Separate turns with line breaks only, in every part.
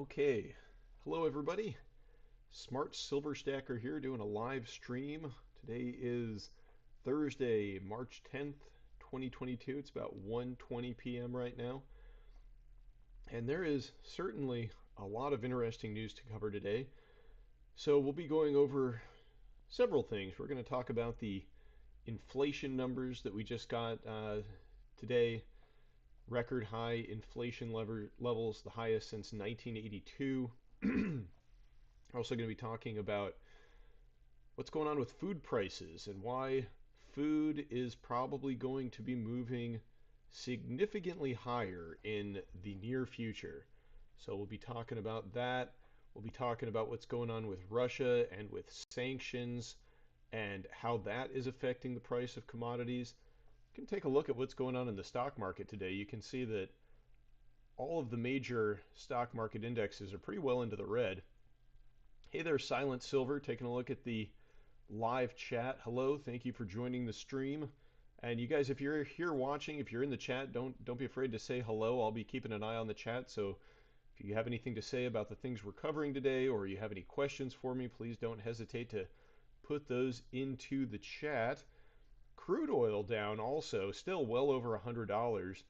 Okay, hello everybody. Smart Silver Stacker here doing a live stream. Today is Thursday, March 10th, 2022. It's about 1:20 p.m. right now. And there is certainly a lot of interesting news to cover today. So we'll be going over several things. We're going to talk about the inflation numbers that we just got today. Record high inflation levels, the highest since 1982. We're also going to be talking about what's going on with food prices and why food is probably going to be moving significantly higher in the near future. So we'll be talking about that. We'll be talking about what's going on with Russia and with sanctions and how that is affecting the price of commodities. You can take a look at what's going on in the stock market today. You can see that all of the major stock market indexes are pretty well into the red. Hey there, Silent Silver, taking a look at the live chat. Hello, thank you for joining the stream. And you guys, if you're here watching, if you're in the chat, don't be afraid to say hello. I'll be keeping an eye on the chat. So if you have anything to say about the things we're covering today, or you have any questions for me, please don't hesitate to put those into the chat. Crude oil down also, still well over $100.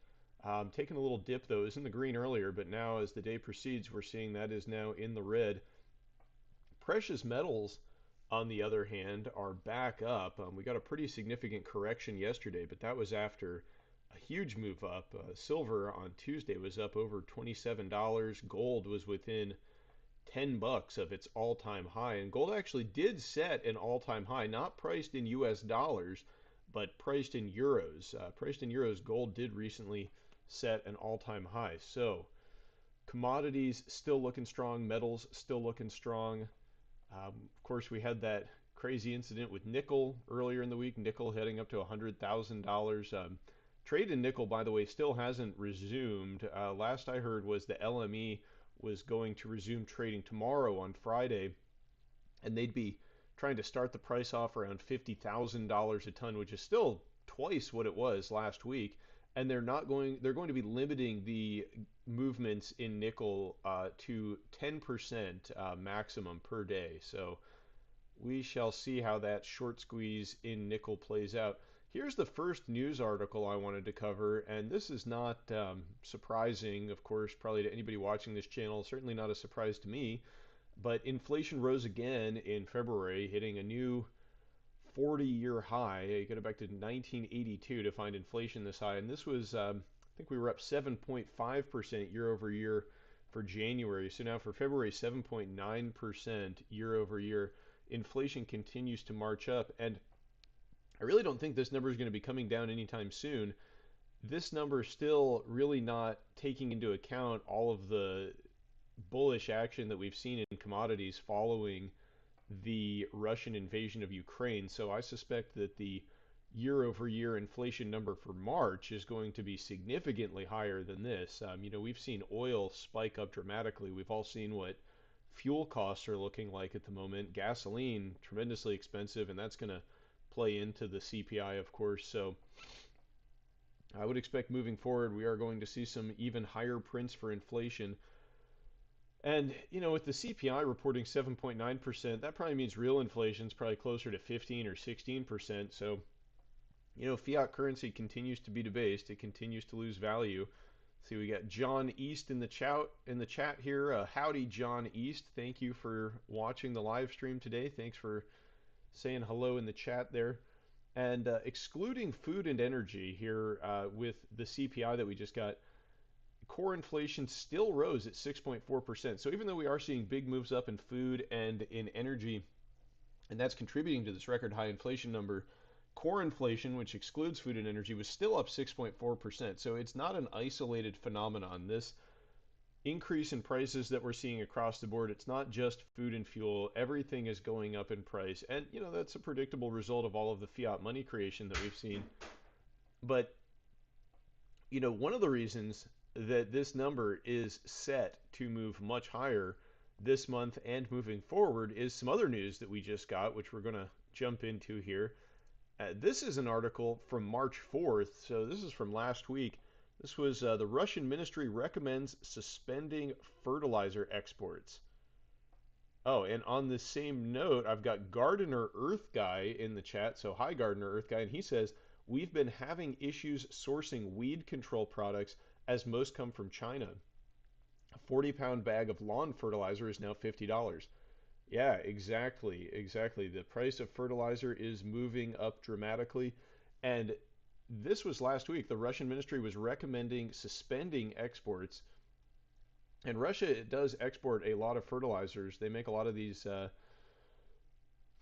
Taking a little dip though, it was in the green earlier, but now as the day proceeds, we're seeing that is now in the red. Precious metals, on the other hand, are back up. We got a pretty significant correction yesterday, but that was after a huge move up. Silver on Tuesday was up over $27. Gold was within $10 of its all-time high, and gold actually did set an all-time high, not priced in US dollars, but priced in euros. Priced in euros, gold did recently set an all-time high. So commodities still looking strong, metals still looking strong. Of course, we had that crazy incident with nickel earlier in the week, nickel heading up to $100,000. Trade in nickel, by the way, still hasn't resumed. Last I heard was the LME was going to resume trading tomorrow on Friday, and they'd be trying to start the price off around $50,000 a ton, which is still twice what it was last week. And they're going to be limiting the movements in nickel to 10% maximum per day. So we shall see how that short squeeze in nickel plays out. Here's the first news article I wanted to cover, and this is not surprising, of course, probably to anybody watching this channel, certainly not a surprise to me, but inflation rose again in February, hitting a new 40-year high. You go back to 1982 to find inflation this high, and this was, I think we were up 7.5% year over year for January. So now for February, 7.9% year over year. Inflation continues to march up, and I really don't think this number is going to be coming down anytime soon. This number is still really not taking into account all of the bullish action that we've seen in commodities following the Russian invasion of Ukraine. So I suspect that the year over year inflation number for March is going to be significantly higher than this. We've seen oil spike up dramatically. We've all seen what fuel costs are looking like at the moment. Gasoline, tremendously expensive, and that's going to play into the CPI, of course. So I would expect moving forward, we are going to see some even higher prints for inflation. And, with the CPI reporting 7.9%, that probably means real inflation is probably closer to 15 or 16%. So, fiat currency continues to be debased. It continues to lose value. See, we got John East in the chat here. Howdy, John East. Thank you for watching the live stream today. Thanks for saying hello in the chat there. And excluding food and energy here with the CPI that we just got, core inflation still rose at 6.4%. So even though we are seeing big moves up in food and in energy, and that's contributing to this record high inflation number, core inflation, which excludes food and energy, was still up 6.4%. So it's not an isolated phenomenon. This increase in prices that we're seeing across the board, it's not just food and fuel. Everything is going up in price. And, that's a predictable result of all of the fiat money creation that we've seen. But, one of the reasons that this number is set to move much higher this month and moving forward is some other news that we just got, which we're going to jump into here. This is an article from March 4th, so this is from last week. This was the Russian ministry recommends suspending fertilizer exports. Oh, and on the same note, I've got Gardener Earth Guy in the chat. So, hi, Gardener Earth Guy. And he says, we've been having issues sourcing weed control products as most come from China. A 40-pound bag of lawn fertilizer is now $50. Yeah, exactly. Exactly. The price of fertilizer is moving up dramatically. And this was last week. The Russian ministry was recommending suspending exports. And Russia does export a lot of fertilizers. They make a lot of these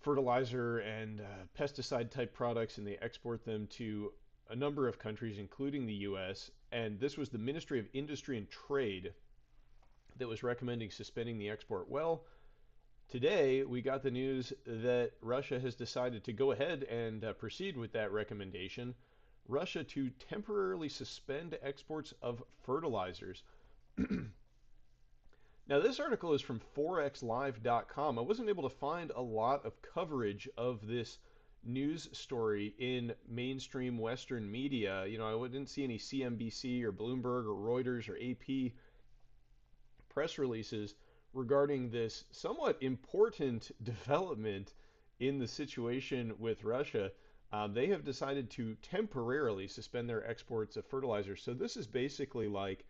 fertilizer and pesticide type products, and they export them to a number of countries, including the US. And this was the Ministry of Industry and Trade that was recommending suspending the export. Well, today we got the news that Russia has decided to go ahead and proceed with that recommendation. Russia to temporarily suspend exports of fertilizers. Now, this article is from forexlive.com. I wasn't able to find a lot of coverage of this news story in mainstream Western media. I didn't see any CNBC or Bloomberg or Reuters or AP press releases regarding this somewhat important development in the situation with Russia. They have decided to temporarily suspend their exports of fertilizer. So this is basically like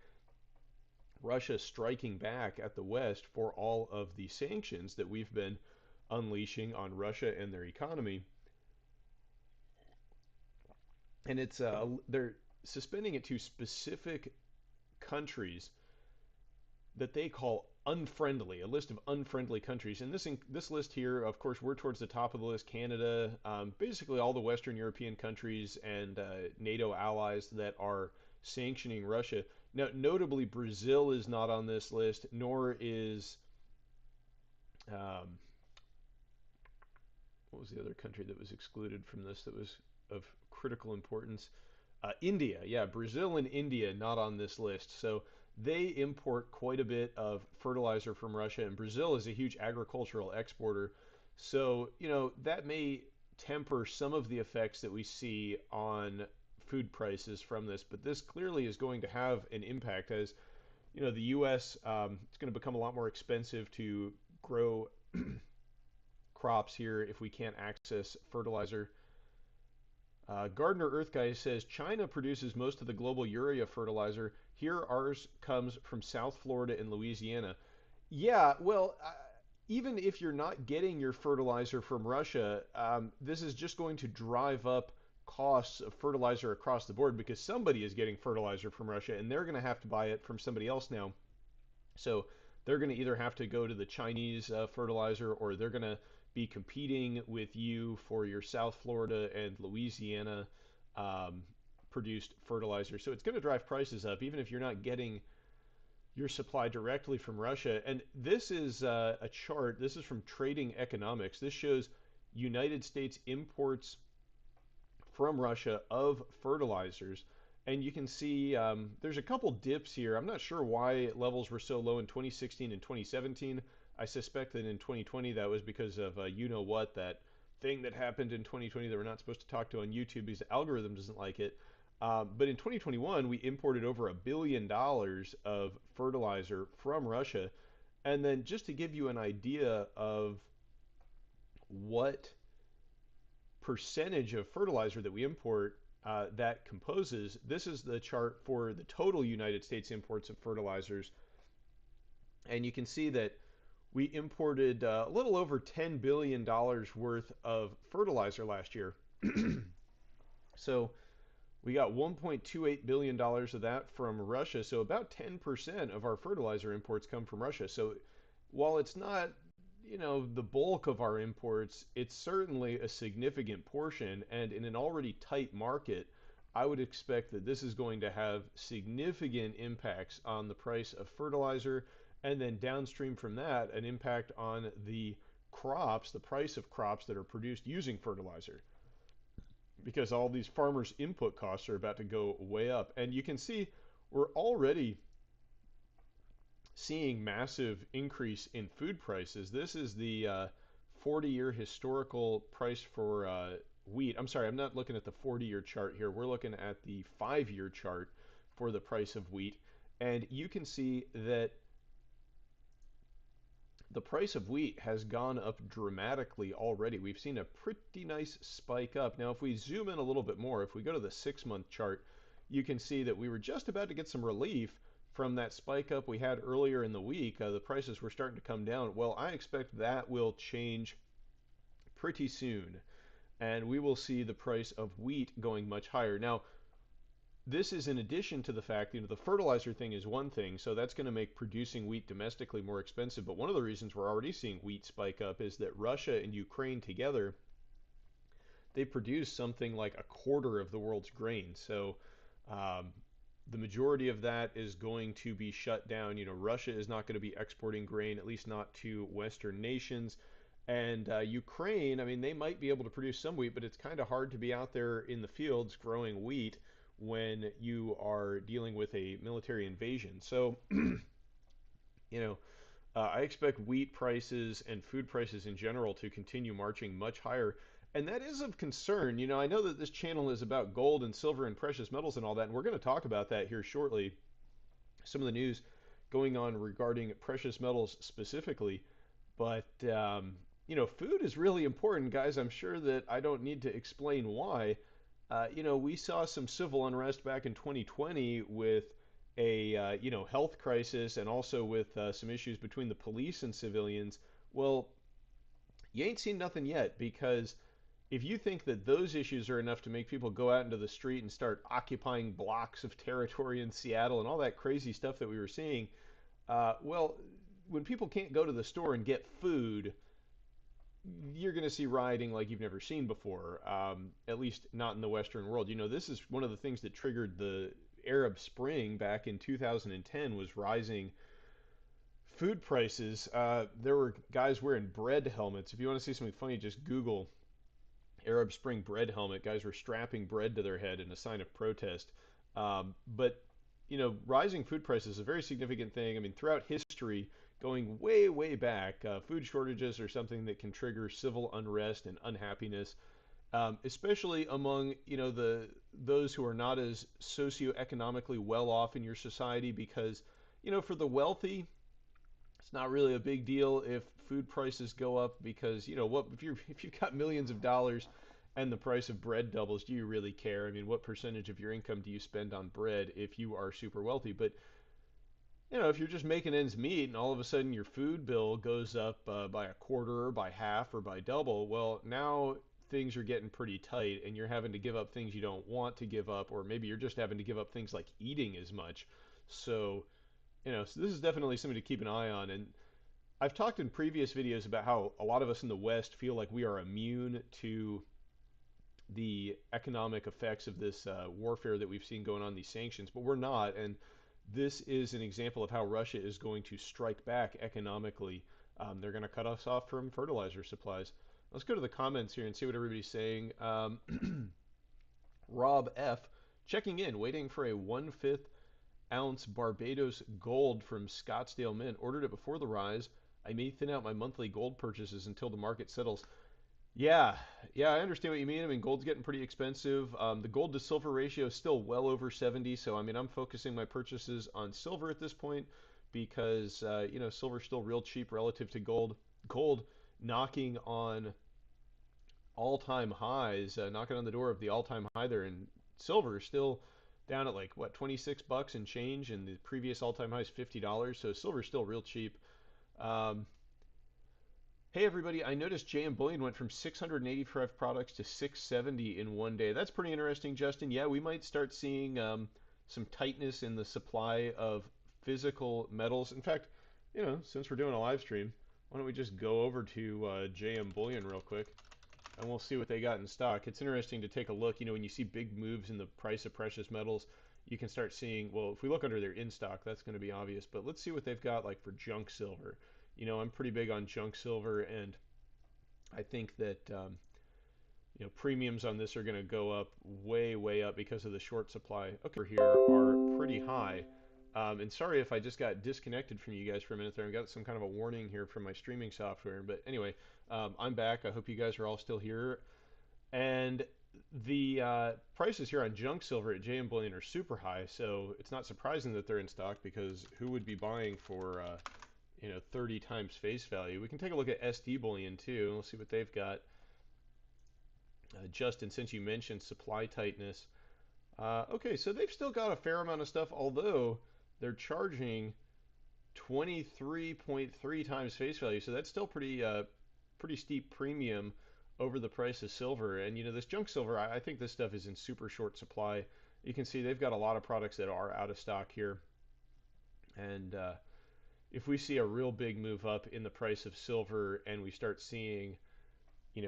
Russia striking back at the West for all of the sanctions that we've been unleashing on Russia and their economy. And they're suspending it to specific countries that they call unfriendly, a list of unfriendly countries. And this list here, of course, we're towards the top of the list. Canada, basically all the Western European countries and NATO allies that are sanctioning Russia. Now, notably, Brazil is not on this list, nor is um, what was the other country that was excluded from this that was of critical importance? India, yeah, Brazil and India not on this list. So they import quite a bit of fertilizer from Russia, and Brazil is a huge agricultural exporter. So, that may temper some of the effects that we see on food prices from this, but this clearly is going to have an impact as, the U.S., it's going to become a lot more expensive to grow crops here if we can't access fertilizer. Gardner Earth Guy says China produces most of the global urea fertilizer. Here, ours comes from South Florida and Louisiana. Yeah, well, even if you're not getting your fertilizer from Russia, this is just going to drive up costs of fertilizer across the board because somebody is getting fertilizer from Russia and they're going to have to buy it from somebody else now. So they're going to either have to go to the Chinese fertilizer or they're going to be competing with you for your South Florida and Louisiana um, produced fertilizer. So it's going to drive prices up even if you're not getting your supply directly from Russia. And this is a chart. This is from Trading Economics. This shows United States imports from Russia of fertilizers. And you can see there's a couple dips here. I'm not sure why levels were so low in 2016 and 2017. I suspect that in 2020 that was because of you know what, that thing that happened in 2020 that we're not supposed to talk to on YouTube because the algorithm doesn't like it. But in 2021, we imported over $1 billion of fertilizer from Russia. And then just to give you an idea of what percentage of fertilizer that we import that composes, this is the chart for the total United States imports of fertilizers. And you can see that we imported a little over $10 billion worth of fertilizer last year. So we got $1.28 billion of that from Russia. So about 10% of our fertilizer imports come from Russia. So while it's not, the bulk of our imports, it's certainly a significant portion. And in an already tight market, I would expect that this is going to have significant impacts on the price of fertilizer. And then downstream from that, an impact on the crops, the price of crops that are produced using fertilizer, because all these farmers' input costs are about to go way up. And you can see we're already seeing massive increase in food prices. This is the 40-year historical price for wheat. I'm sorry, I'm not looking at the 40-year chart here. We're looking at the 5-year chart for the price of wheat. And you can see that the price of wheat has gone up dramatically already. We've seen a pretty nice spike up. Now, if we zoom in a little bit more, if we go to the 6-month chart, you can see that we were just about to get some relief from that spike up we had earlier in the week. The prices were starting to come down. Well, I expect that will change pretty soon, and we will see the price of wheat going much higher. Now, this is in addition to the fact, the fertilizer thing is one thing, so that's going to make producing wheat domestically more expensive. But one of the reasons we're already seeing wheat spike up is that Russia and Ukraine together, they produce something like a quarter of the world's grain. So um, the majority of that is going to be shut down. Russia is not going to be exporting grain, at least not to Western nations. And Ukraine, I mean, they might be able to produce some wheat, but it's kind of hard to be out there in the fields growing wheat when you are dealing with a military invasion. So, you know, I expect wheat prices and food prices in general to continue marching much higher. And that is of concern. I know that this channel is about gold and silver and precious metals and all that, and we're going to talk about that here shortly. Some of the news going on regarding precious metals specifically. But, food is really important, guys. I'm sure that I don't need to explain why. We saw some civil unrest back in 2020 with a health crisis and also with some issues between the police and civilians. Well, you ain't seen nothing yet, because if you think that those issues are enough to make people go out into the street and start occupying blocks of territory in Seattle and all that crazy stuff that we were seeing, well, when people can't go to the store and get food, you're going to see rioting like you've never seen before, at least not in the Western world. This is one of the things that triggered the Arab Spring back in 2010, was rising food prices. There were guys wearing bread helmets. If you want to see something funny, just Google Arab Spring bread helmet. Guys were strapping bread to their head in a sign of protest. But rising food prices is a very significant thing. I mean, throughout history, going way, way back, food shortages are something that can trigger civil unrest and unhappiness, especially among those who are not as socioeconomically well off in your society, because for the wealthy, it's not really a big deal if food prices go up, because what if you've got millions of dollars and the price of bread doubles, do you really care? I mean, what percentage of your income do you spend on bread if you are super wealthy? But if you're just making ends meet and all of a sudden your food bill goes up by a quarter or by half or by double, well, now things are getting pretty tight and you're having to give up things you don't want to give up, or maybe you're just having to give up things like eating as much. So, so this is definitely something to keep an eye on. And I've talked in previous videos about how a lot of us in the West feel like we are immune to the economic effects of this warfare that we've seen going on, these sanctions, but we're not. And this is an example of how Russia is going to strike back economically. They're going to cut us off from fertilizer supplies. Let's go to the comments here and see what everybody's saying. Rob F. checking in, waiting for a 1/5 ounce Barbados gold from Scottsdale Mint. Ordered it before the rise. I may thin out my monthly gold purchases until the market settles. Yeah, yeah, I understand what you mean. I mean, gold's getting pretty expensive. The gold to silver ratio is still well over 70. So, I mean, I'm focusing my purchases on silver at this point because, silver's still real cheap relative to gold. Gold knocking on all-time highs, knocking on the door of the all-time high there, and silver is still down at like what, 26 bucks and change, and the previous all-time high is $50. So silver's still real cheap. Um, Hey everybody, I noticed JM Bullion went from 685 products to 670 in one day. That's pretty interesting, Justin. Yeah, we might start seeing some tightness in the supply of physical metals. In fact, since we're doing a live stream, why don't we just go over to JM Bullion real quick, and we'll see what they got in stock. It's interesting to take a look. When you see big moves in the price of precious metals, you can start seeing, well, if we look under their in stock, that's going to be obvious. But let's see what they've got like for junk silver. I'm pretty big on junk silver, and I think that premiums on this are going to go up way, way up because of the short supply. Okay, here are pretty high. And sorry if I just got disconnected from you guys for a minute there. I got some kind of a warning here from my streaming software. But anyway, I'm back. I hope you guys are all still here. And the prices here on junk silver at JM Bullion are super high, so it's not surprising that they're in stock because who would be buying for 30 times face value? We can take a look at SD Bullion too. We'll see what they've got. Justin, since you mentioned supply tightness, okay, so they've still got a fair amount of stuff, although they're charging 23.3 times face value, so that's still pretty steep premium over the price of silver. And this junk silver, I think this stuff is in super short supply. You can see they've got a lot of products that are out of stock here. And if we see a real big move up in the price of silver and we start seeing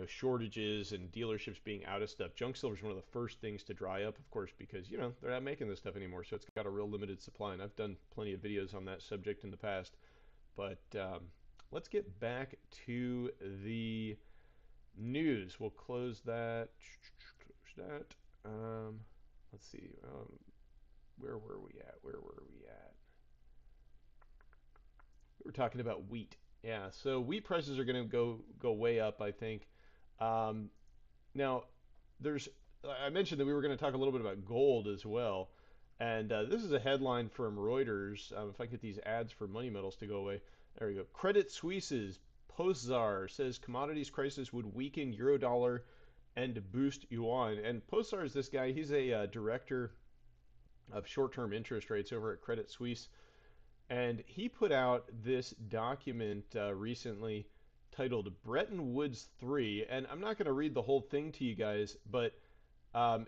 shortages and dealerships being out of stuff, junk silver is one of the first things to dry up, of course, because they're not making this stuff anymore, so it's got a real limited supply. And I've done plenty of videos on that subject in the past. But let's get back to the news. We'll close that. Close that. Let's see. Where were we at? Where were we at? We were talking about wheat. Yeah, so wheat prices are going to go way up, I think. Um, Now, there's I mentioned that we were going to talk a little bit about gold as well, and this is a headline from Reuters. If I get these ads for money metals to go away, there we go. Credit Suisse's Pozsar says commodities crisis would weaken Eurodollar and boost yuan. And Pozsar is this guy. He's a director of short-term interest rates over at Credit Suisse, and he put out this document recently titled Bretton Woods 3. And I'm not going to read the whole thing to you guys, but um,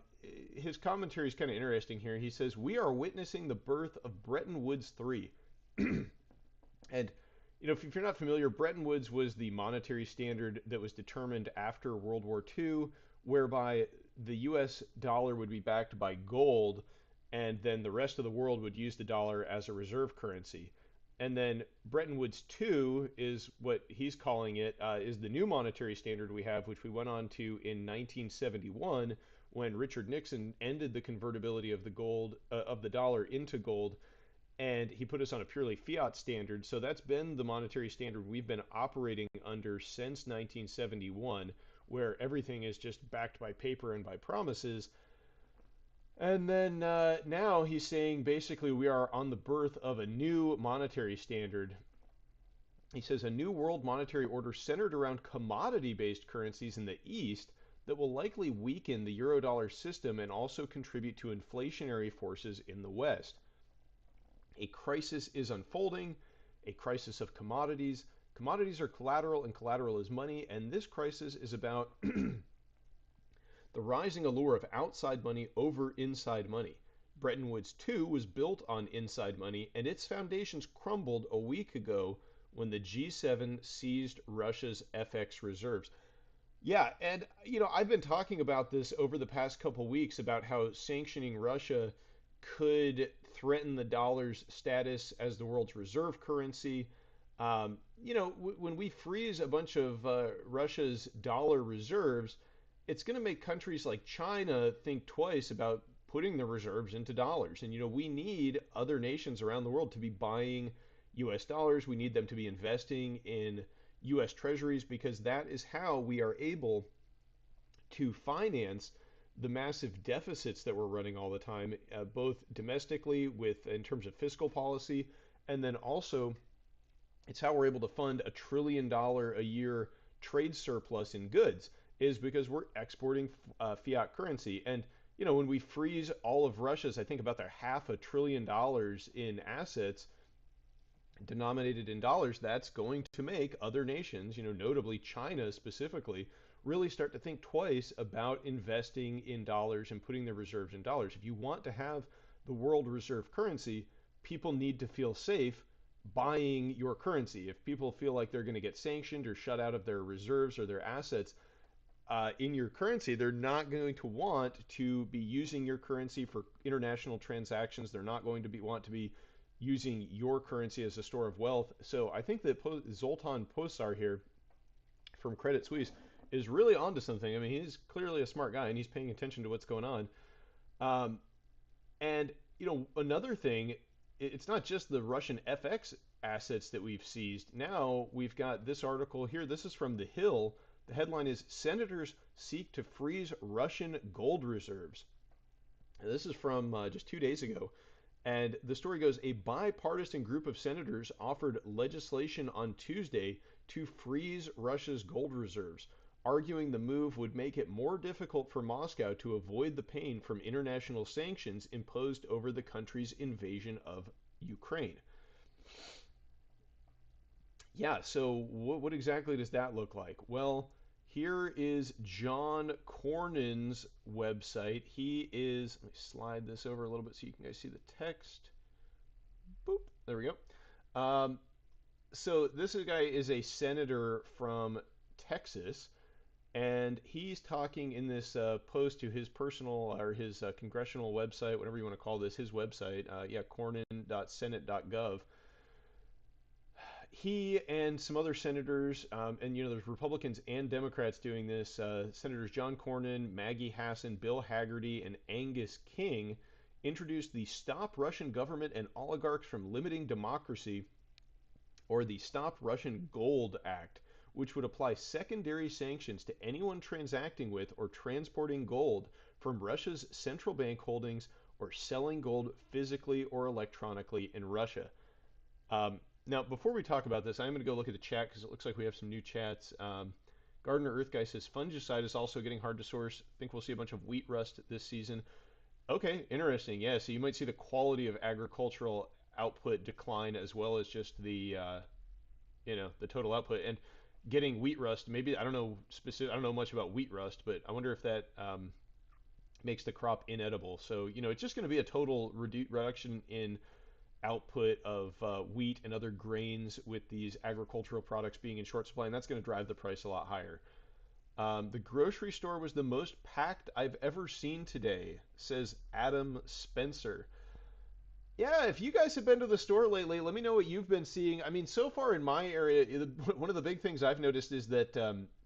his commentary is kind of interesting here. He says, "We are witnessing the birth of Bretton Woods 3." And if you're not familiar, Bretton Woods was the monetary standard that was determined after World War II, whereby the US dollar would be backed by gold, and then the rest of the world would use the dollar as a reserve currency. And then Bretton Woods 2 is what he's calling it, is the new monetary standard we have, which we went on to in 1971 when Richard Nixon ended the convertibility of the dollar into gold, and he put us on a purely fiat standard. So that's been the monetary standard we've been operating under since 1971, where everything is just backed by paper and by promises. And then now he's saying basically we are on the birth of a new monetary standard. He says a new world monetary order centered around commodity-based currencies in the East that will likely weaken the Eurodollar system and also contribute to inflationary forces in the West. A crisis is unfolding, a crisis of commodities. Commodities are collateral, and collateral is money, and this crisis is about the rising allure of outside money over inside money. Bretton Woods 2 was built on inside money, and its foundations crumbled a week ago when the G7 seized Russia's FX reserves. Yeah, and I've been talking about this over the past couple weeks about how sanctioning Russia could threaten the dollar's status as the world's reserve currency. When we freeze a bunch of Russia's dollar reserves, it's going to make countries like China think twice about putting the reserves into dollars. And we need other nations around the world to be buying US dollars. We need them to be investing in US treasuries because that is how we are able to finance the massive deficits that we're running all the time, both domestically in terms of fiscal policy, and then also it's how we're able to fund $1 trillion a year trade surplus in goods is because we're exporting fiat currency. And when we freeze all of Russia's, I think about their $500 billion in assets denominated in dollars, that's going to make other nations, notably China specifically, really start to think twice about investing in dollars and putting their reserves in dollars. If you want to have the world reserve currency, people need to feel safe buying your currency. If people feel like they're going to get sanctioned or shut out of their reserves or their assets in your currency, they're not going to want to be using your currency for international transactions. They're not going to want to be using your currency as a store of wealth. So I think that Zoltan Pozsar here from Credit Suisse is really onto something. I mean, he's clearly a smart guy and he's paying attention to what's going on. Um, and another thing, it's not just the Russian FX assets that we've seized. Now we've got this article here. This is from The Hill. The headline is Senators seek to freeze Russian gold reserves. And this is from just 2 days ago. And the story goes, a bipartisan group of senators offered legislation on Tuesday to freeze Russia's gold reserves, arguing the move would make it more difficult for Moscow to avoid the pain from international sanctions imposed over the country's invasion of Ukraine. Yeah, so what exactly does that look like? Well, here is John Cornyn's website. He is, let me slide this over a little bit so you can guys see the text. Boop, there we go. So this guy is a senator from Texas, and he's talking in this post to his personal or his congressional website, whatever you want to call this, his website, yeah, cornyn.senate.gov. He and some other senators, and there's Republicans and Democrats doing this. Senators John Cornyn, Maggie Hassan, Bill Hagerty, and Angus King introduced the Stop Russian Government and Oligarchs from Limiting Democracy, or the Stop Russian Gold Act, which would apply secondary sanctions to anyone transacting with or transporting gold from Russia's central bank holdings or selling gold physically or electronically in Russia. Now, before we talk about this, I'm going to go look at the chat because it looks like we have some new chats. Gardner Earth Guy says fungicide is also getting hard to source. I think we'll see a bunch of wheat rust this season. Okay, interesting. Yeah, so you might see the quality of agricultural output decline as well as just the total output and getting wheat rust. Maybe I don't know specific. I don't know much about wheat rust, but I wonder if that makes the crop inedible. So it's just going to be a total reduction in output of wheat and other grains with these agricultural products being in short supply, and that's going to drive the price a lot higher. The grocery store was the most packed I've ever seen today, says Adam Spencer. Yeah, if you guys have been to the store lately, let me know what you've been seeing. I mean, so far in my area, one of the big things I've noticed is that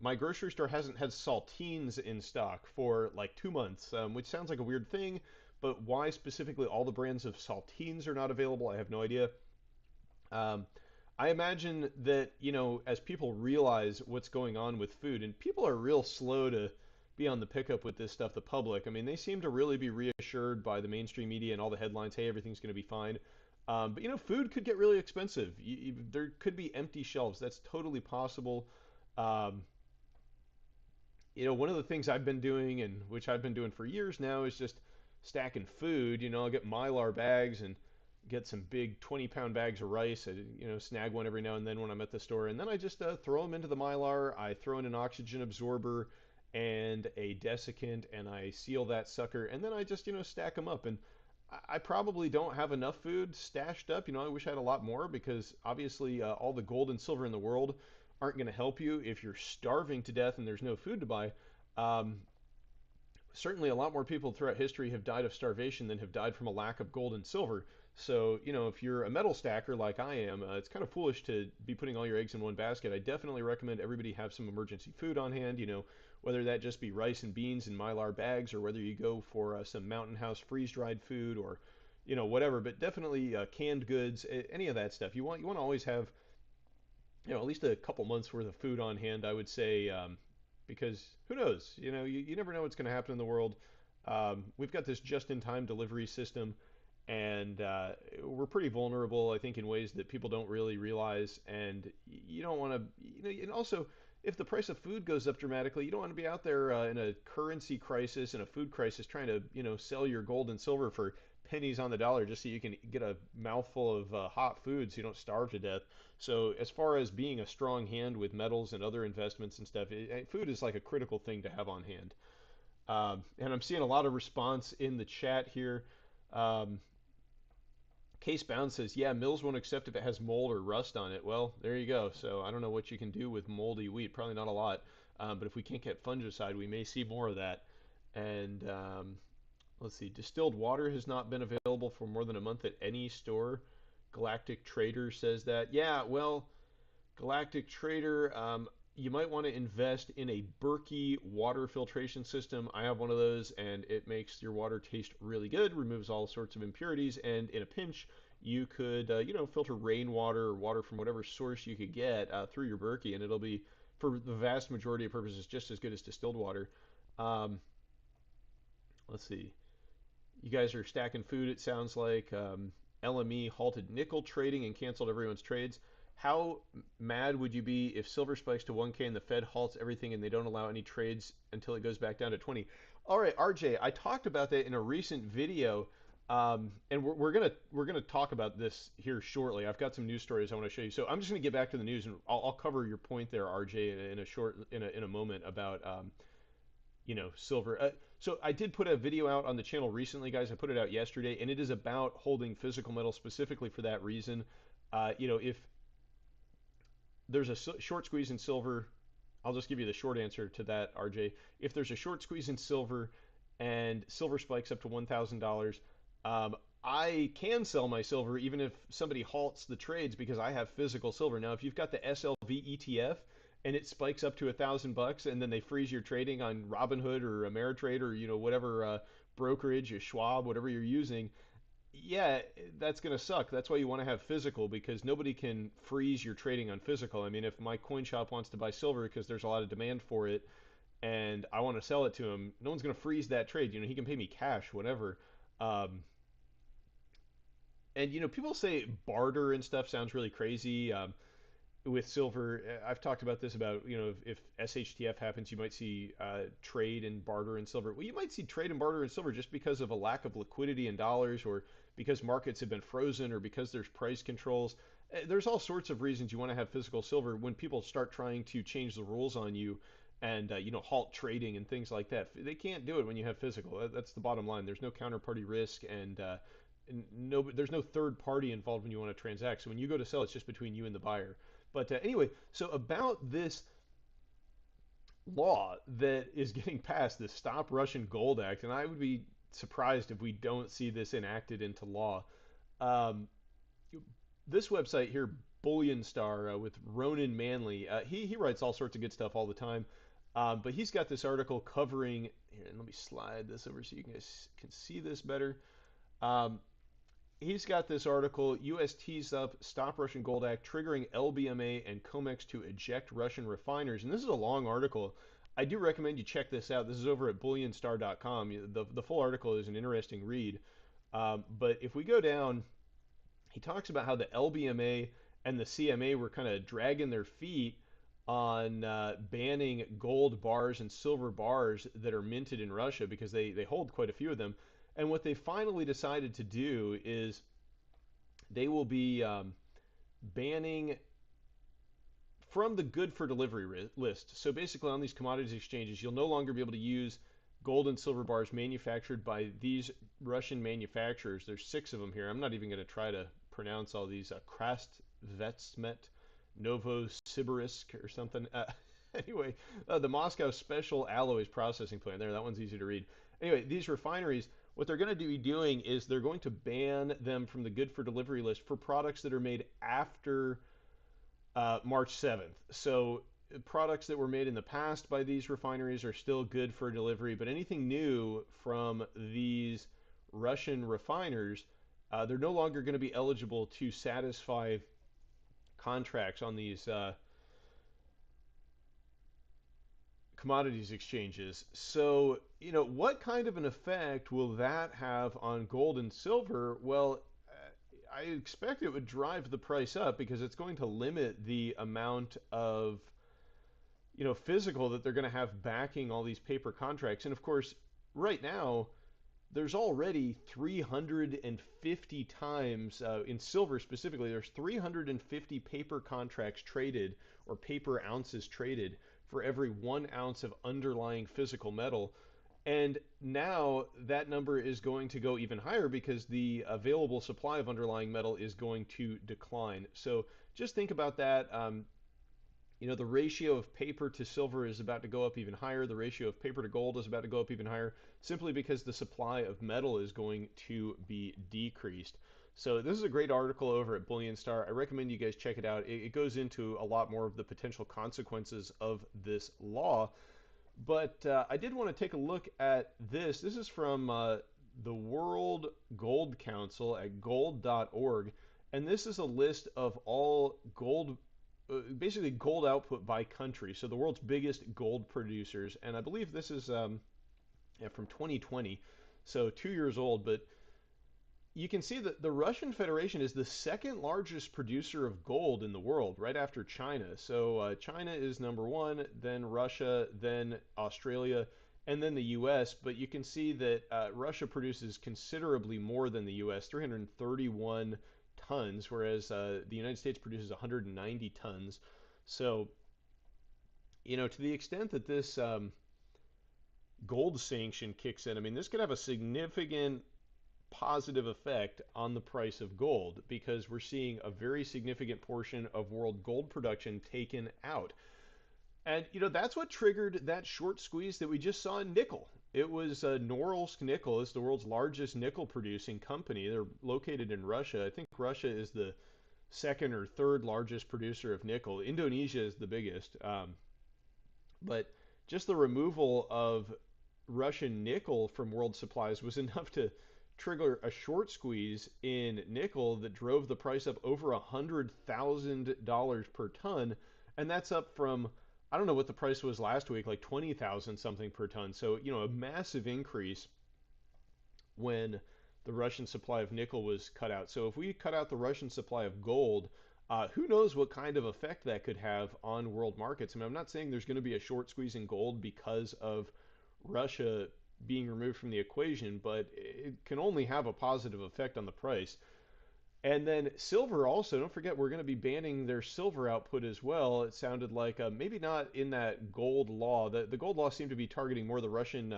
my grocery store hasn't had saltines in stock for like 2 months, which sounds like a weird thing, but why specifically all the brands of saltines are not available, I have no idea. Um, I imagine that, as people realize what's going on with food, and people are real slow to be on the pickup with this stuff, the public. I mean, they seem to really be reassured by the mainstream media and all the headlines, hey, everything's going to be fine. But, food could get really expensive. There could be empty shelves. That's totally possible. Um, one of the things I've been doing, and which I've been doing for years now, is just stacking food. I'll get Mylar bags and get some big 20-pound bags of rice. Snag one every now and then when I'm at the store, and then I just throw them into the Mylar. I throw in an oxygen absorber and a desiccant, and I seal that sucker, and then I just stack them up. And I probably don't have enough food stashed up. I wish I had a lot more because obviously all the gold and silver in the world aren't going to help you if you're starving to death and there's no food to buy. Um, Certainly, a lot more people throughout history have died of starvation than have died from a lack of gold and silver. So, if you're a metal stacker like I am, it's kind of foolish to be putting all your eggs in one basket. I definitely recommend everybody have some emergency food on hand, whether that just be rice and beans in Mylar bags or whether you go for some Mountain House freeze-dried food or, whatever. But definitely canned goods, any of that stuff. You want to always have at least a couple months worth of food on hand, I would say, because who knows? You never know what's going to happen in the world. We've got this just-in-time delivery system, and we're pretty vulnerable, I think, in ways that people don't really realize. And you don't want to, and also, if the price of food goes up dramatically, you don't want to be out there in a currency crisis and a food crisis trying to, sell your gold and silver for pennies on the dollar just so you can get a mouthful of hot food so you don't starve to death. So as far as being a strong hand with metals and other investments and stuff, food is like a critical thing to have on hand. And I'm seeing a lot of response in the chat here. Um, Case Bound says, yeah, mills won't accept if it has mold or rust on it. Well, there you go. So I don't know what you can do with moldy wheat. Probably not a lot. But if we can't get fungicide, we may see more of that. And let's see, distilled water has not been available for more than a month at any store. Galactic Trader says that. Yeah, well, Galactic Trader, you might want to invest in a Berkey water filtration system. I have one of those, and it makes your water taste really good, removes all sorts of impurities, and in a pinch, you could, filter rainwater or water from whatever source you could get through your Berkey, and it'll be for the vast majority of purposes, just as good as distilled water. Um, let's see. You guys are stacking food, it sounds like. LME halted nickel trading and canceled everyone's trades. How mad would you be if silver spikes to 1K and the Fed halts everything and they don't allow any trades until it goes back down to 20? All right, RJ, I talked about that in a recent video, and we're gonna talk about this here shortly. I've got some news stories I want to show you. So I'm just gonna get back to the news, and I'll cover your point there, RJ, in a short in a moment about silver. So I did put a video out on the channel recently, guys. I put it out yesterday, and it is about holding physical metal specifically for that reason. If there's a short squeeze in silver, I'll just give you the short answer to that, RJ. If there's a short squeeze in silver and silver spikes up to $1,000, um, I can sell my silver even if somebody halts the trades because I have physical silver. Now, if you've got the SLV ETF and it spikes up to $1,000 and then they freeze your trading on Robinhood or Ameritrade or whatever brokerage or Schwab, whatever you're using, yeah, that's going to suck. That's why you want to have physical because nobody can freeze your trading on physical. I mean, if my coin shop wants to buy silver because there's a lot of demand for it and I want to sell it to him, no one's going to freeze that trade. He can pay me cash, whatever. Um, and people say barter and stuff sounds really crazy. With silver, I've talked about this about, if SHTF happens, you might see trade and barter in silver. Well, you might see trade and barter in silver just because of a lack of liquidity in dollars or because markets have been frozen or because there's price controls. There's all sorts of reasons you want to have physical silver when people start trying to change the rules on you and, halt trading and things like that. They can't do it when you have physical. That's the bottom line. There's no counterparty risk and there's no third party involved when you want to transact. So when you go to sell, it's just between you and the buyer. But anyway, so about this law that is getting passed, the Stop Russian Gold Act, and I would be surprised if we don't see this enacted into law. Um, this website here, Bullion Star, with Ronan Manley, he writes all sorts of good stuff all the time. But he's got this article covering here, and let me slide this over so you guys can see this better. Um, he's got this article, U.S. tees up Stop Russian Gold Act, triggering LBMA and COMEX to eject Russian refiners. And this is a long article. I do recommend you check this out. This is over at bullionstar.com. The full article is an interesting read. But if we go down, he talks about how the LBMA and the CMA were kind of dragging their feet on banning gold bars and silver bars that are minted in Russia because they hold quite a few of them. And what they finally decided to do is they will be banning from the good for delivery list. So basically, on these commodities exchanges, you'll no longer be able to use gold and silver bars manufactured by these Russian manufacturers. There's 6 of them here. I'm not even going to try to pronounce all these. Krastvetsmet, Novosibirsk, or something. Anyway, the Moscow Special Alloys Processing Plant. There, that one's easy to read. Anyway, these refineries, what they're going to be doing is they're going to ban them from the good for delivery list for products that are made after March 7th. So products that were made in the past by these refineries are still good for delivery, but anything new from these Russian refiners, they're no longer going to be eligible to satisfy contracts on these commodities exchanges. So, what kind of an effect will that have on gold and silver? Well, I expect it would drive the price up because it's going to limit the amount of physical that they're going to have backing all these paper contracts. And of course, right now there's already 350 times in silver specifically. There's 350 paper contracts traded or paper ounces traded for every 1 ounce of underlying physical metal. And now that number is going to go even higher because the available supply of underlying metal is going to decline. So just think about that. The ratio of paper to silver is about to go up even higher. The ratio of paper to gold is about to go up even higher simply because the supply of metal is going to be decreased. So this is a great article over at Bullion Star. I recommend you guys check it out. It goes into a lot more of the potential consequences of this law. But I did want to take a look at this. This is from the World Gold Council at gold.org. And this is a list of all gold basically gold output by country. So the world's biggest gold producers, and I believe this is yeah, from 2020, so 2 years old. But you can see that the Russian Federation is the second largest producer of gold in the world, right after China. So China is number one, then Russia, then Australia, and then the U.S. But you can see that Russia produces considerably more than the U.S., 331 tons, whereas the United States produces 190 tons. So, to the extent that this gold sanction kicks in, I mean, this could have a significant positive effect on the price of gold because we're seeing a very significant portion of world gold production taken out. And that's what triggered that short squeeze that we just saw in nickel. It was Norilsk Nickel is the world's largest nickel producing company. They're located in Russia. I think Russia is the second or third largest producer of nickel. Indonesia is the biggest. But just the removal of Russian nickel from world supplies was enough to trigger a short squeeze in nickel that drove the price up over $100,000 per ton, and that's up from, I don't know what the price was last week, like 20,000 something per ton. So a massive increase when the Russian supply of nickel was cut out. So if we cut out the Russian supply of gold, who knows what kind of effect that could have on world markets? I mean, I'm not saying there's going to be a short squeeze in gold because of Russia being removed from the equation, but it can only have a positive effect on the price. And then silver also, don't forget, we're going to be banning their silver output as well. It sounded like maybe not in that gold law. The gold law seemed to be targeting more the Russian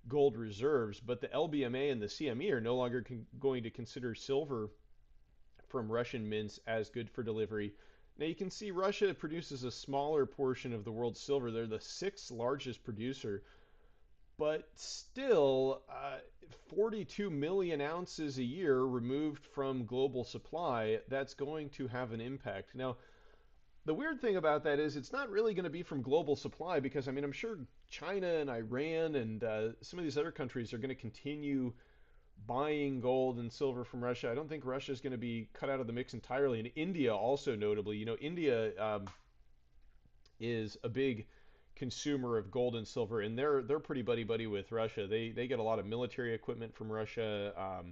gold reserves, but the LBMA and the CME are no longer going to consider silver from Russian mints as good for delivery. Now you can see Russia produces a smaller portion of the world's silver. They're the sixth largest producer, but still 42 million ounces a year removed from global supply, that's going to have an impact. Now, the weird thing about that is it's not really going to be from global supply because, I mean, I'm sure China and Iran and some of these other countries are going to continue buying gold and silver from Russia. I don't think Russia is going to be cut out of the mix entirely. And India also notably, India is a big consumer of gold and silver, and they're pretty buddy buddy with Russia. They get a lot of military equipment from Russia.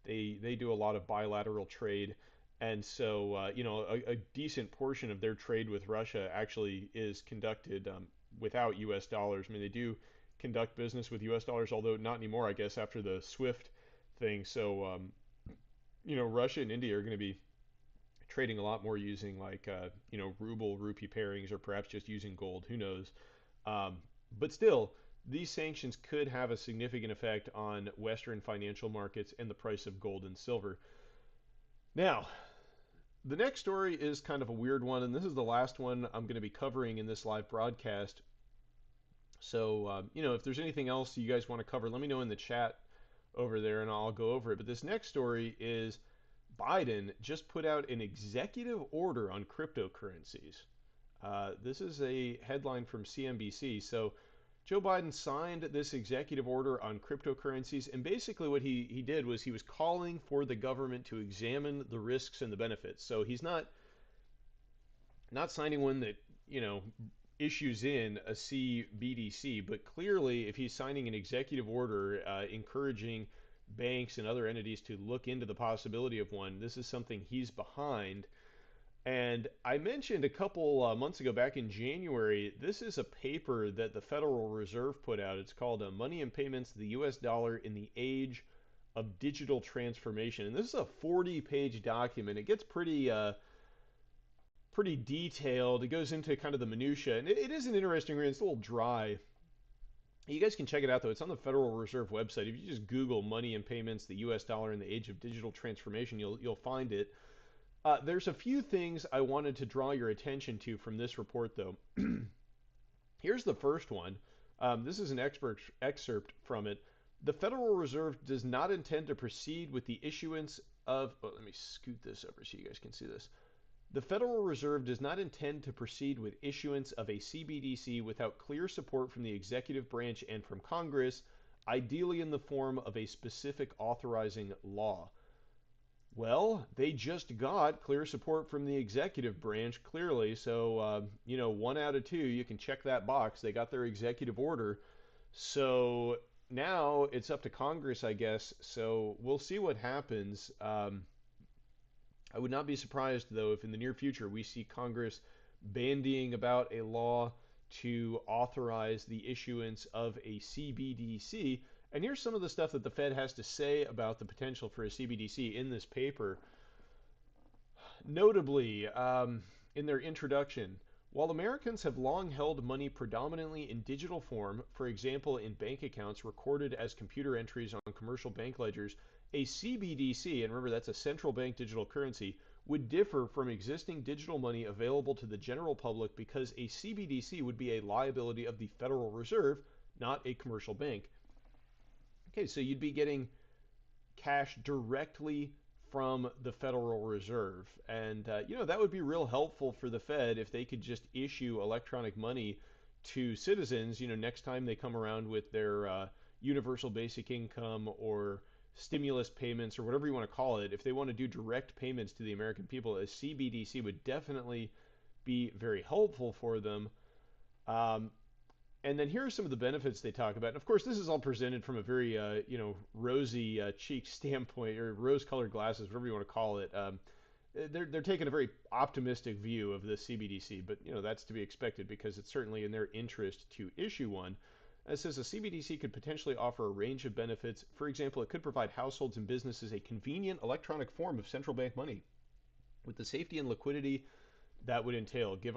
They do a lot of bilateral trade, and so a decent portion of their trade with Russia actually is conducted without U.S. dollars. I mean, they do conduct business with U.S. dollars, although not anymore, I guess, after the SWIFT thing. So Russia and India are going to be trading a lot more using like ruble rupee pairings or perhaps just using gold. Who knows? Um, but still, these sanctions could have a significant effect on Western financial markets and the price of gold and silver. Now, the next story is kind of a weird one, and this is the last one I'm going to be covering in this live broadcast. So, if there's anything else you guys want to cover, let me know in the chat over there and I'll go over it. But this next story is Biden just put out an executive order on cryptocurrencies. This is a headline from CNBC. So Joe Biden signed this executive order on cryptocurrencies, and basically what he did was he was calling for the government to examine the risks and the benefits. So he's not signing one that issues in a CBDC, but clearly if he's signing an executive order encouraging banks and other entities to look into the possibility of one, this is something he's behind. And I mentioned a couple months ago, back in January, this is a paper that the Federal Reserve put out. It's called Money and Payments, the U.S. Dollar in the Age of Digital Transformation. And this is a 40-page document. It gets pretty detailed. It goes into kind of the minutia, and it is an interesting read. It's a little dry. You guys can check it out, though. It's on the Federal Reserve website. If you just Google Money and Payments, the U.S. Dollar in the Age of Digital Transformation, you'll find it. There's a few things I wanted to draw your attention to from this report, though. Here's the first one. This is an excerpt from it. The Federal Reserve does not intend to proceed with the issuance of. Oh, let me scoot this over so you guys can see this. The Federal Reserve does not intend to proceed with issuance of a CBDC without clear support from the executive branch and from Congress, ideally in the form of a specific authorizing law. Well, they just got clear support from the executive branch, clearly. So, one out of two, you can check that box. They got their executive order. So now it's up to Congress, I guess. So we'll see what happens. I would not be surprised, though, if in the near future we see Congress bandying about a law to authorize the issuance of a CBDC. And here's some of the stuff that the Fed has to say about the potential for a CBDC in this paper. Notably, in their introduction, while Americans have long held money predominantly in digital form, for example in bank accounts recorded as computer entries on commercial bank ledgers, a CBDC, and remember that's a central bank digital currency, would differ from existing digital money available to the general public because a CBDC would be a liability of the Federal Reserve, not a commercial bank. Okay, so you'd be getting cash directly from the Federal Reserve. And, that would be real helpful for the Fed if they could just issue electronic money to citizens, next time they come around with their universal basic income or stimulus payments or whatever you want to call it. If they want to do direct payments to the American people, a CBDC would definitely be very helpful for them. Um, and then here are some of the benefits they talk about. And of course, this is all presented from a very, rosy cheek standpoint or rose-colored glasses, whatever you want to call it. They're taking a very optimistic view of the CBDC, but that's to be expected because it's certainly in their interest to issue one. It says a CBDC could potentially offer a range of benefits. For example, it could provide households and businesses a convenient electronic form of central bank money with the safety and liquidity that would entail give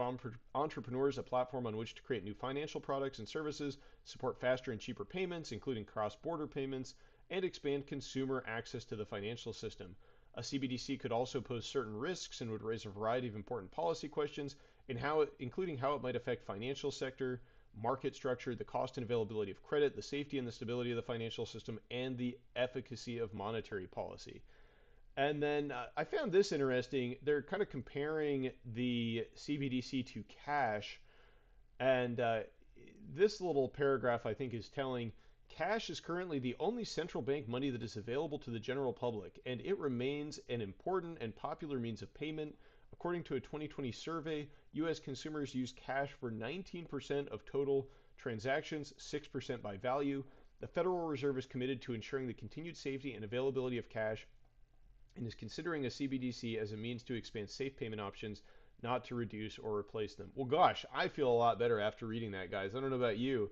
entrepreneurs a platform on which to create new financial products and services, support faster and cheaper payments, including cross border payments, and expand consumer access to the financial system. A CBDC could also pose certain risks and would raise a variety of important policy questions, including how it might affect financial sector, market structure, the cost and availability of credit, the safety and the stability of the financial system, and the efficacy of monetary policy. And then I found this interesting. They're kind of comparing the CBDC to cash. And this little paragraph, I think, is telling cash is currently the only central bank money that is available to the general public, and it remains an important and popular means of payment. According to a 2020 survey, U.S. consumers use cash for 19% of total transactions, 6% by value. The Federal Reserve is committed to ensuring the continued safety and availability of cash and is considering a CBDC as a means to expand safe payment options, not to reduce or replace them. Well, gosh, I feel a lot better after reading that, guys. I don't know about you,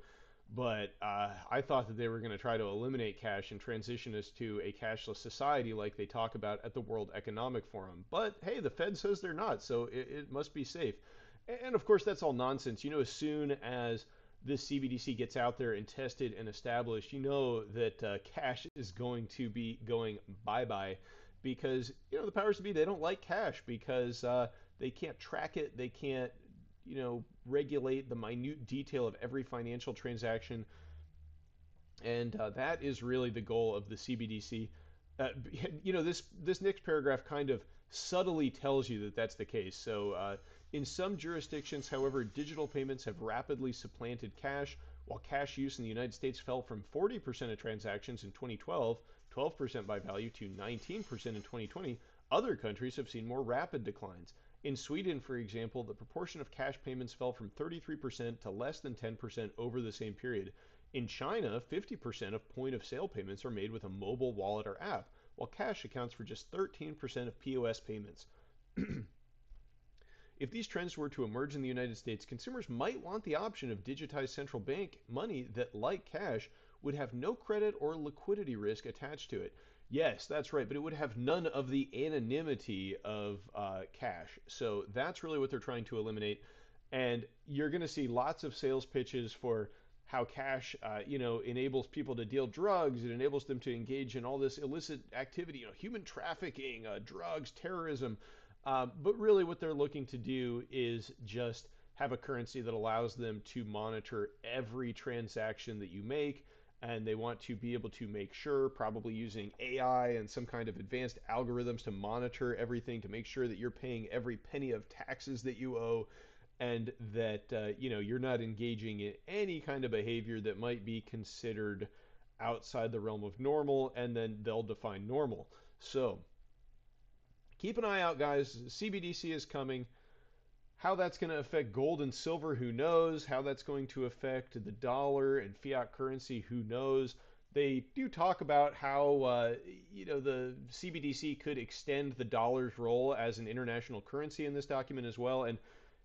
but I thought that they were going to try to eliminate cash and transition us to a cashless society like they talk about at the World Economic Forum. But hey, the Fed says they're not, so it must be safe. And of course, that's all nonsense. As soon as this CBDC gets out there and tested and established, that cash is going to be going bye-bye because the powers to be, they don't like cash because they can't track it, they can't regulate the minute detail of every financial transaction, and that is really the goal of the CBDC. uh, this next paragraph kind of subtly tells you that that's the case. So in some jurisdictions, however, digital payments have rapidly supplanted cash. While cash use in the United States fell from 40% of transactions in 2012, 12% by value, to 19% in 2020, other countries have seen more rapid declines. In Sweden, for example, the proportion of cash payments fell from 33% to less than 10% over the same period. In China, 50% of point of sale payments are made with a mobile wallet or app, while cash accounts for just 13% of POS payments. If these trends were to emerge in the United States, consumers might want the option of digitized central bank money that, like cash, would have no credit or liquidity risk attached to it. Yes, that's right, but it would have none of the anonymity of cash. So that's really what they're trying to eliminate. And you're going to see lots of sales pitches for how cash, enables people to deal drugs. It enables them to engage in all this illicit activity, human trafficking, drugs, terrorism. But really, what they're looking to do is just have a currency that allows them to monitor every transaction that you make. And they want to be able to make sure, probably using AI and some kind of advanced algorithms to monitor everything to make sure that you're paying every penny of taxes that you owe, and that you're not engaging in any kind of behavior that might be considered outside the realm of normal, and then they'll define normal. So Keep an eye out, guys. CBDC is coming. How that's going to affect gold and silver, who knows? How that's going to affect the dollar and fiat currency, who knows? They do talk about how the CBDC could extend the dollar's role as an international currency in this document as well. And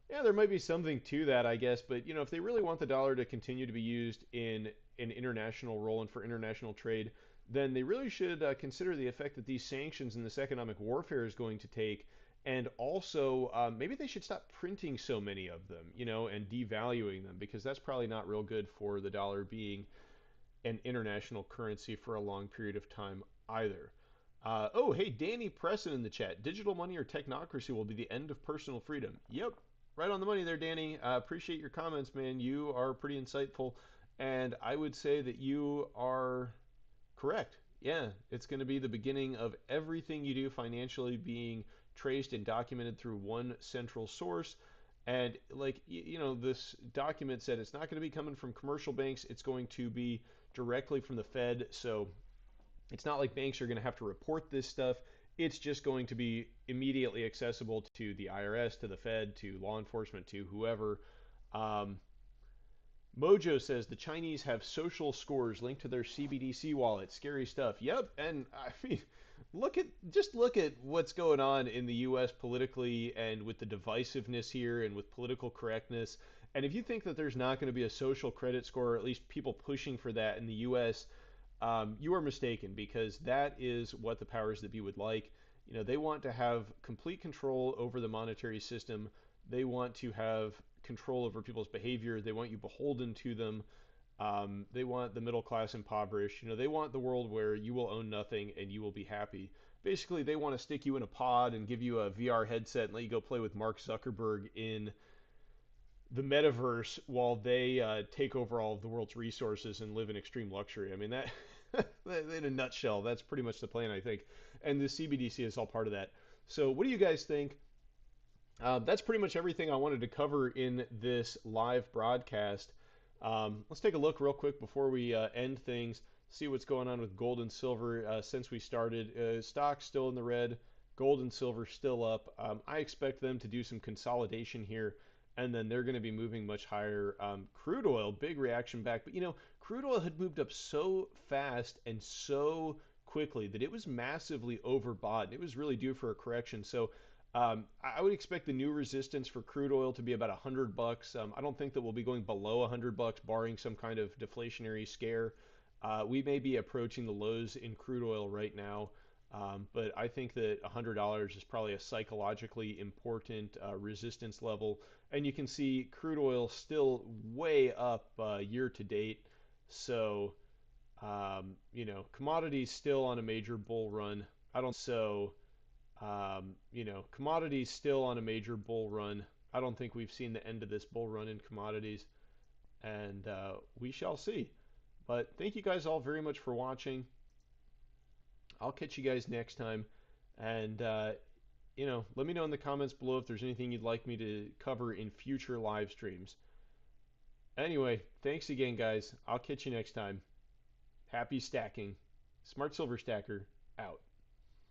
yeah, there might be something to that, I guess. But if they really want the dollar to continue to be used in an international role and for international trade, then they really should consider the effect that these sanctions and this economic warfare is going to take. And also, maybe they should stop printing so many of them, and devaluing them, because that's probably not real good for the dollar being an international currency for a long period of time either. Oh, hey, Danny Preston in the chat. Digital money or technocracy will be the end of personal freedom. Yep, right on the money there, Danny. Appreciate your comments, man. You are pretty insightful. And I would say that you are correct. Yeah, it's going to be the beginning of everything you do financially being traced and documented through one central source. And like, this document said it's not going to be coming from commercial banks, it's going to be directly from the Fed. So it's not like banks are going to have to report this stuff. It's just going to be immediately accessible to the IRS, to the Fed, to law enforcement, to whoever. Um, Mojo says the Chinese have social scores linked to their CBDC wallet. Scary stuff. Yep, and I mean, look at what's going on in the U.S. politically and with the divisiveness here and with political correctness. And if you think that there's not going to be a social credit score, or at least people pushing for that in the U.S., you are mistaken, because that is what the powers that be would like. They want to have complete control over the monetary system. They want to have control over people's behavior. They want you beholden to them. They want the middle class impoverished. They want the world where you will own nothing and you will be happy. Basically, they want to stick you in a pod and give you a VR headset and let you go play with Mark Zuckerberg in the metaverse while they take over all of the world's resources and live in extreme luxury. I mean, that in a nutshell, that's pretty much the plan, I think. And the CBDC is all part of that. So, what do you guys think? That's pretty much everything I wanted to cover in this live broadcast. Let's take a look real quick before we end things, see what's going on with gold and silver since we started. Stocks still in the red, gold and silver still up. I expect them to do some consolidation here, and then they're going to be moving much higher. Crude oil, big reaction back, but crude oil had moved up so fast and so quickly that it was massively overbought, and it was really due for a correction. So I would expect the new resistance for crude oil to be about $100. I don't think that we'll be going below $100, barring some kind of deflationary scare. We may be approaching the lows in crude oil right now, but I think that $100 is probably a psychologically important resistance level. And you can see crude oil still way up year to date. So, commodities still on a major bull run. I don't so. Commodities still on a major bull run. I don't think we've seen the end of this bull run in commodities, and we shall see. But thank you guys all very much for watching. I'll catch you guys next time, and let me know in the comments below if there's anything you'd like me to cover in future live streams. Anyway, thanks again, guys. I'll catch you next time. Happy stacking. Smart Silver Stacker out.